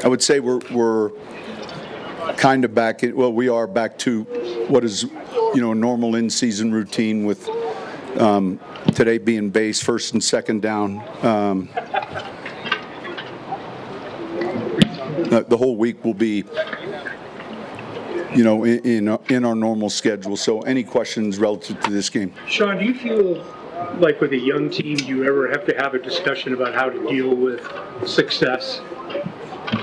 I would say we're kind of back. We are back to what is, a normal in-season routine with today being base, first and second down. The whole week will be, in our normal schedule. So any questions relative to this game? Sean, do you feel like with a young team, do you ever have to have a discussion about how to deal with success?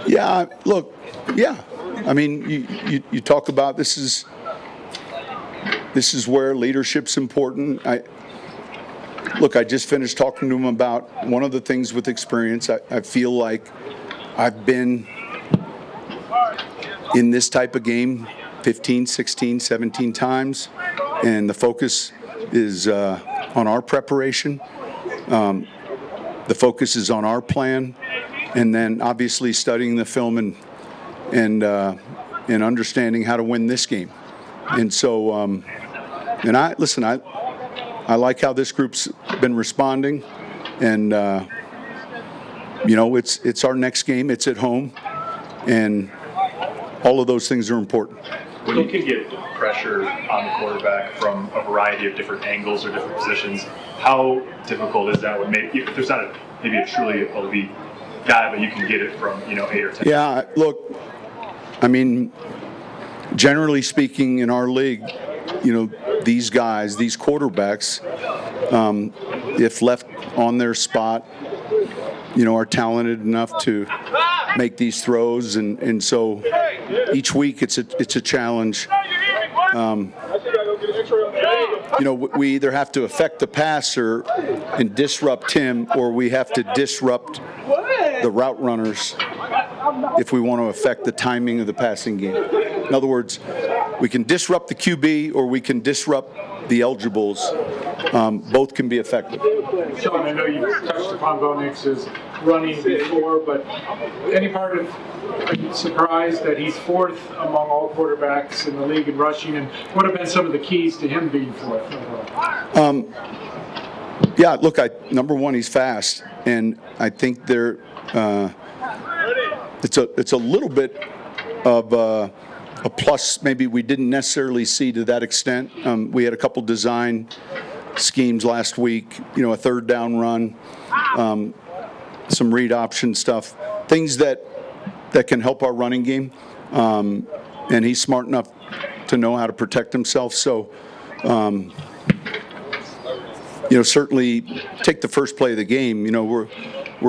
Yeah, look, yeah. I mean, you talk about this is where leadership's important. I just finished talking to him about one of the things with experience. I feel like I've been in this type of game 15, 16, 17 times, and the focus is on our preparation. The focus is on our plan, and then obviously studying the film and understanding how to win this game. And so, I like how this group's been responding, and it's our next game. It's at home, and all of those things are important. When you can get pressure on the quarterback from a variety of different angles or different positions, how difficult is that? When maybe if there's not maybe a truly elite guy, but you can get it from 8 or 10. Yeah, look, I mean, generally speaking, in our league, these guys, these quarterbacks, if left on their spot, are talented enough to make these throws, and so each week it's a challenge. We either have to affect the passer and disrupt him, or we have to disrupt the route runners if we want to affect the timing of the passing game. In other words, we can disrupt the QB or we can disrupt the eligibles. Both can be effective. Sean, I know you touched upon Bo Nix's running before, but any part of, are you surprised that he's fourth among all quarterbacks in the league in rushing, and what have been some of the keys to him being fourth overall? Yeah, look, number one, he's fast, and I think it's a little bit of a plus maybe we didn't necessarily see to that extent. We had a couple design schemes last week, a third down run, some read option stuff, things that can help our running game. And he's smart enough to know how to protect himself. So, certainly take the first play of the game. We're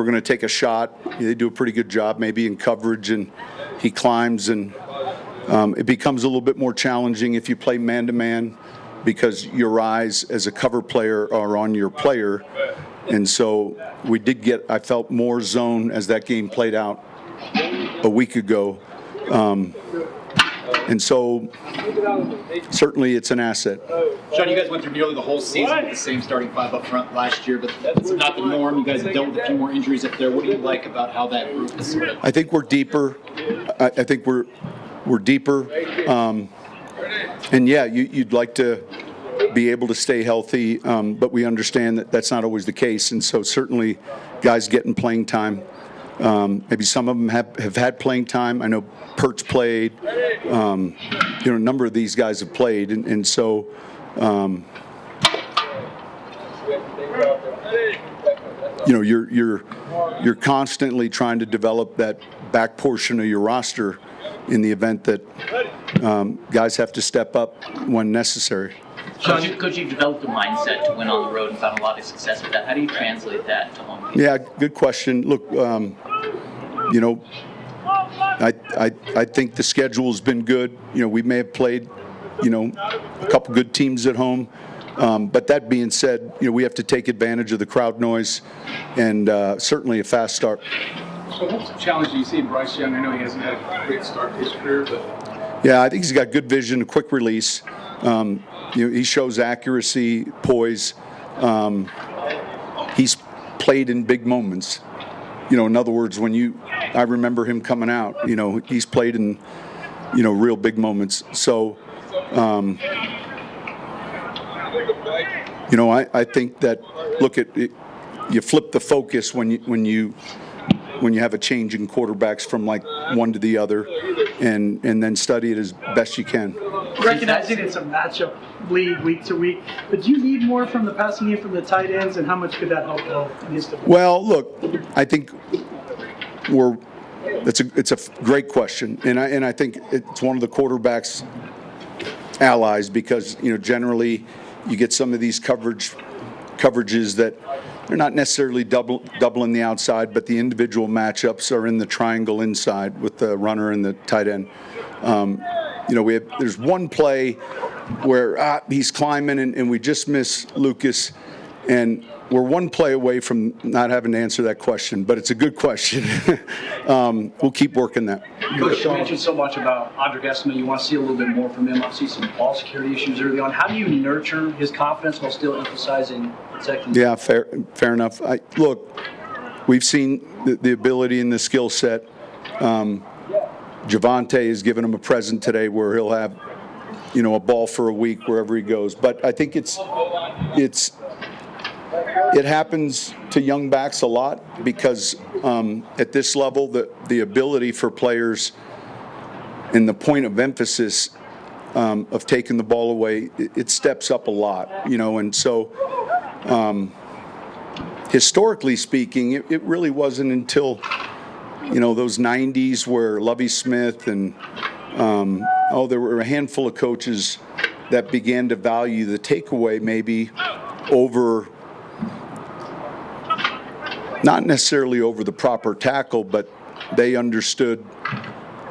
going to take a shot. They do a pretty good job maybe in coverage, and he climbs, and it becomes a little bit more challenging if you play man-to-man because your eyes as a cover player are on your player. And so we did get, I felt, more zone as that game played out a week ago. And so certainly it's an asset. Sean, you guys went through nearly the whole season with the same starting five up front last year, but that's not the norm. You guys have dealt with a few more injuries up there. What do you like about how that group is sort of? I think we're deeper. I think we're deeper. And yeah, you'd like to be able to stay healthy, but we understand that that's not always the case. And so certainly guys getting playing time. Maybe some of them have had playing time. I know Pert's played. A number of these guys have played, and so you're constantly trying to develop that back portion of your roster in the event that guys have to step up when necessary. Coach, you've developed a mindset to win on the road and found a lot of success with that. How do you translate that to home games? Yeah, good question. Look, I think the schedule's been good. We may have played, a couple good teams at home. But that being said, we have to take advantage of the crowd noise and certainly a fast start. So what challenge do you see in Bryce Young? I know he hasn't had a great start to his career, but... Yeah, I think he's got good vision, a quick release. He shows accuracy, poise. He's played in big moments. In other words, I remember him coming out. He's played in, real big moments. So, I think that you flip the focus when you when you have a change in quarterbacks from like one to the other, and then study it as best you can. Recognizing it's a matchup league week to week, but do you need more from the passing game from the tight ends, and how much could that help against the? Well, look, I think it's a great question, and I think it's one of the quarterbacks' allies, because generally you get some of these coverages that they're not necessarily doubling the outside, but the individual matchups are in the triangle inside with the runner and the tight end. There's one play where he's climbing and we just miss Lucas, and we're one play away from not having to answer that question, but it's a good question. We'll keep working that. Coach, you mentioned so much about Audric Estima. You want to see a little bit more from him. Obviously, some ball security issues early on. How do you nurture his confidence while still emphasizing protecting? Yeah, fair enough. Look, we've seen the ability and the skill set. Javonte has given him a present today where he'll have, a ball for a week wherever he goes. But I think it happens to young backs a lot because at this level, the ability for players and the point of emphasis of taking the ball away, it steps up a lot, and so historically speaking, it really wasn't until, those 90s where Lovie Smith and, there were a handful of coaches that began to value the takeaway maybe over, not necessarily over the proper tackle, but they understood,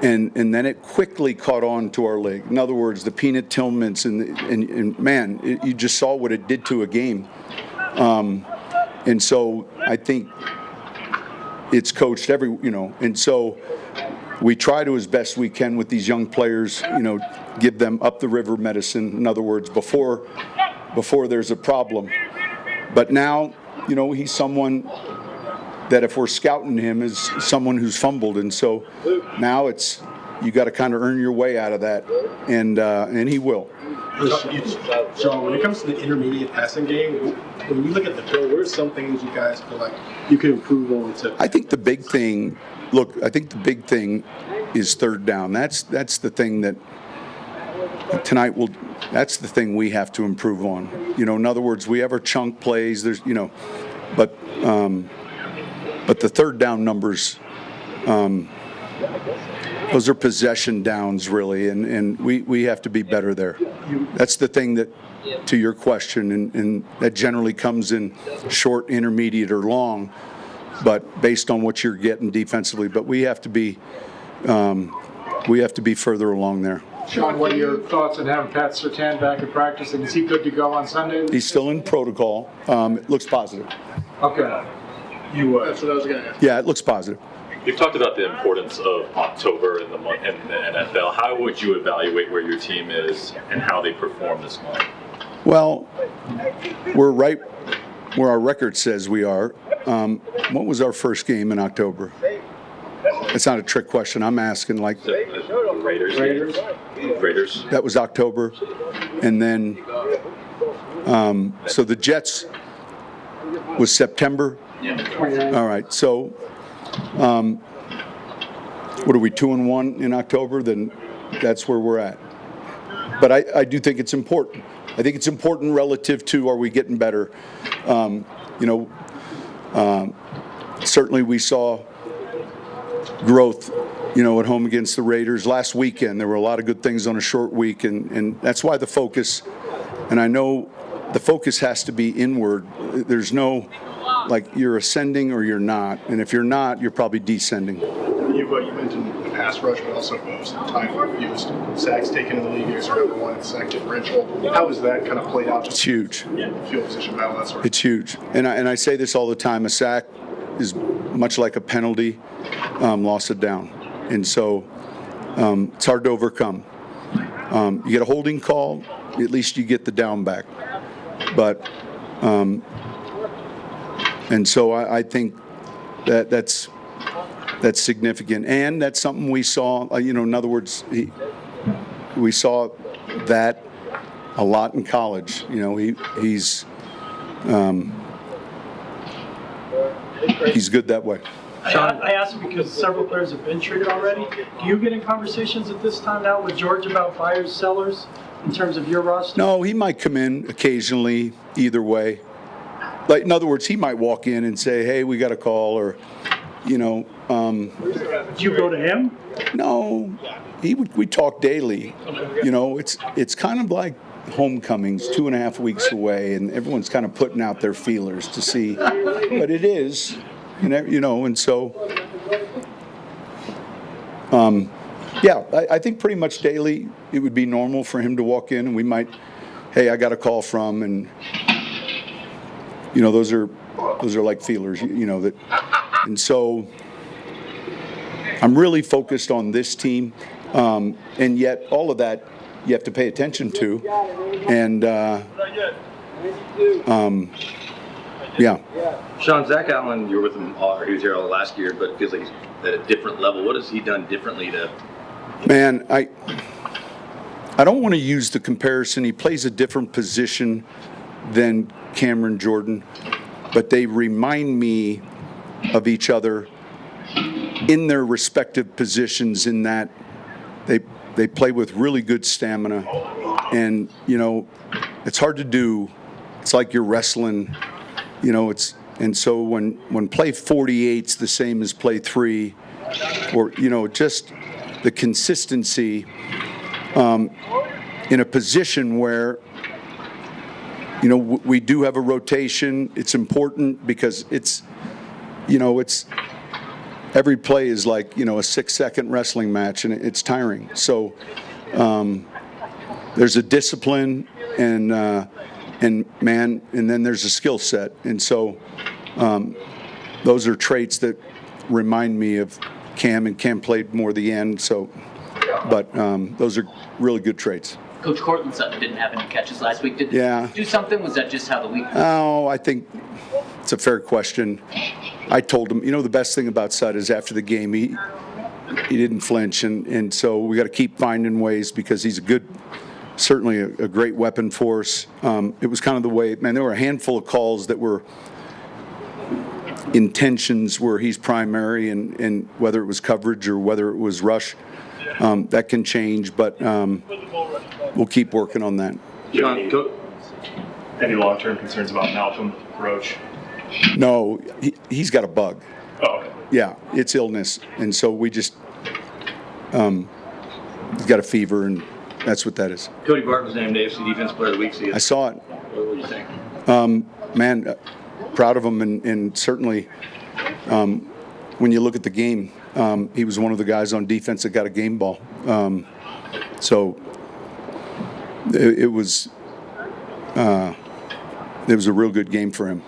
and then it quickly caught on to our league. In other words, the Peanut Tillmans and man, you just saw what it did to a game. And so I think it's coached and so we try to, as best we can with these young players, give them up the river medicine. In other words, before there's a problem. But now, he's someone that if we're scouting him is someone who's fumbled, and so now you got to kind of earn your way out of that, and he will. So when it comes to the intermediate passing game, when you look at the film, what are some things you guys feel like you can improve on? I think the big thing is third down. That's the thing that tonight that's the thing we have to improve on. In other words, we have our chunk plays. There's but the third down numbers, those are possession downs really, and we have to be better there. That's the thing that, to your question, and that generally comes in short, intermediate, or long, but based on what you're getting defensively. But we have to be further along there. Sean, what are your thoughts on having Pat Surtain back in practice, and is he good to go on Sunday? He's still in protocol. It looks positive. Okay. That's what I was going to ask. Yeah, it looks positive. You've talked about the importance of October in the NFL. How would you evaluate where your team is and how they perform this month? Well, we're right where our record says we are. What was our first game in October? It's not a trick question. I'm asking The Raiders. That was October. And then, so the Jets was September. Yeah. All right. So, what are we, 2-1 in October? Then that's where we're at. But I do think it's important. I think it's important relative to, are we getting better? Certainly we saw growth, at home against the Raiders last weekend. There were a lot of good things on a short week, and that's why the focus, and I know the focus has to be inward. There's no, you're ascending or you're not, and if you're not, you're probably descending. You mentioned the pass rush, but also time for fewest sacks taken in the league. You're number one in sack differential. How has that kind of played out? It's huge. Field position battle, that sort of. It's huge, and I say this all the time. A sack is much like a penalty, loss of down, and so it's hard to overcome. You get a holding call, at least you get the down back, but and so I think that's significant, and that's something we saw. In other words, we saw that a lot in college. He's good that way. I asked because several players have been traded already. Do you get in conversations at this time now with George about buyers, sellers, in terms of your roster? No, he might come in occasionally, either way. Like, in other words, he might walk in and say, hey, we got a call, or, Do you go to him? no, we talk daily. It's kind of like homecoming's 2.5 weeks away, and everyone's kind of putting out their feelers to see, but it is, and so, yeah, I think pretty much daily it would be normal for him to walk in, and we might, hey, I got a call from, and those are like feelers, that, and so I'm really focused on this team, and yet all of that you have to pay attention to, and yeah. Sean, Zack Allen, you were with him he was here all last year, but it feels like he's at a different level. What has he done differently to? Man, I don't want to use the comparison. He plays a different position than Cameron Jordan, but they remind me of each other in their respective positions, in that they play with really good stamina, and it's hard to do. It's like you're wrestling, and so when play 48's the same as play 3, or just the consistency in a position where we do have a rotation. It's important because it's every play is like a 6-second wrestling match, and it's tiring. So there's a discipline and then there's a skill set, and so those are traits that remind me of Cam, and Cam played more the end. So, but those are really good traits. Coach Cortland Sutton didn't have any catches last week. Did Yeah. he do something? Was that just how the week? Oh, I think it's a fair question. I told him, the best thing about Sut is after the game, he didn't flinch, and so we got to keep finding ways, because he's certainly a great weapon for us. It was kind of the way, man, there were a handful of calls that were intentions where he's primary, and whether it was coverage or whether it was rush, that can change, but we'll keep working on that. John, any long-term concerns about Malcolm Roach? No, he's got a bug. Oh, okay. Yeah, it's illness, and so we just he's got a fever, and that's what that is. Cody Barton was named AFC Defensive Player of the Week. So I saw it. what do you think? Man, proud of him, and certainly when you look at the game, he was one of the guys on defense that got a game ball. So it was a real good game for him.